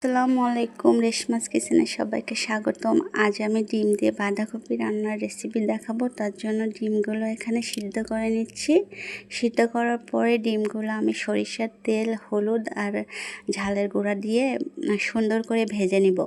আসসালামু আলাইকুম, রেশমাস কিচেনে সবাইকে স্বাগতম। আজ আমি ডিম দিয়ে বাঁধাকপি রান্নার রেসিপি দেখাবো। তার জন্য ডিমগুলো এখানে সিদ্ধ করে নিচ্ছি। সিদ্ধ করার পরে ডিমগুলো আমি সরিষার তেল, হলুদ আর ঝালের গুঁড়া দিয়ে সুন্দর করে ভেজে নিব।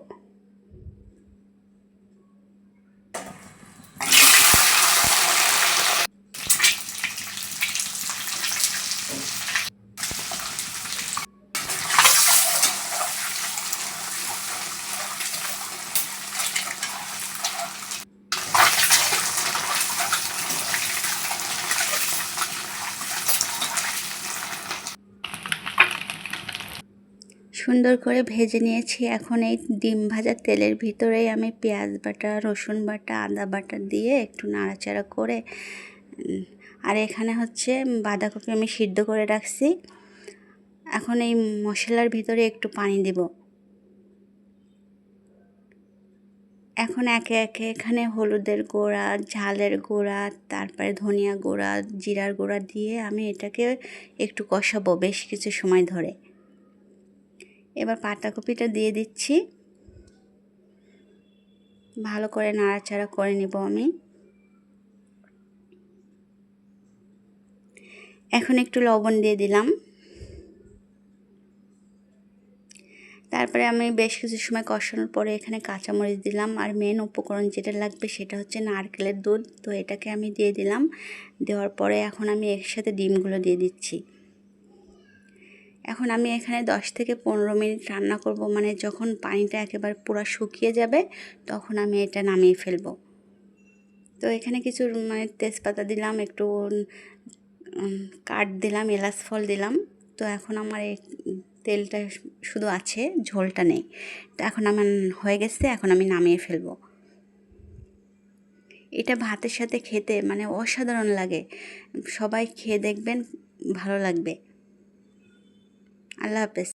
সুন্দর করে ভেজে নিয়েছি। এখন এই ডিম ভাজা তেলের ভিতরেই আমি পেঁয়াজ বাটা, রসুন বাটা, আদা বাটা দিয়ে একটু নাড়াচাড়া করে, আর এখানে হচ্ছে বাঁধাকপি আমি সিদ্ধ করে রাখছি। এখন এই মশলার ভিতরে একটু পানি দেব। এখন একে একে এখানে হলুদের গুঁড়া, ঝালের গুঁড়া, তারপরে ধনিয়া গুঁড়া, জিরার গুঁড়া দিয়ে আমি এটাকে একটু কষাবো বেশ কিছু সময় ধরে। এবার পাতাকপিটা দিয়ে দিচ্ছি, ভালো করে নাড়াচাড়া করে নিব আমি। এখন একটু লবণ দিয়ে দিলাম। তারপরে আমি বেশ কিছু সময় কষানোর পরে এখানে কাঁচামরিচ দিলাম, আর মেন উপকরণ যেটা লাগবে সেটা হচ্ছে নারকেলের দুধ। তো এটাকে আমি দিয়ে দিলাম। দেওয়ার পরে এখন আমি একসাথে ডিমগুলো দিয়ে দিচ্ছি। এখন আমি এখানে 10 থেকে 15 মিনিট রান্না করব, মানে যখন পানিটা একেবারে পুরো শুকিয়ে যাবে তখন আমি এটা নামিয়ে ফেলবো। তো এখানে কিছু তেজপাতা দিলাম, একটু কাঠ দিলাম, এলাচ ফল দিলাম। তো এখন আমার এই তেলটা শুধু আছে, ঝোলটা নেই। তো এখন আমার হয়ে গেছে, এখন আমি নামিয়ে ফেলবো। এটা ভাতের সাথে খেতে অসাধারণ লাগে। সবাই খেয়ে দেখবেন, ভালো লাগবে। আল্লাহ হাফেজ।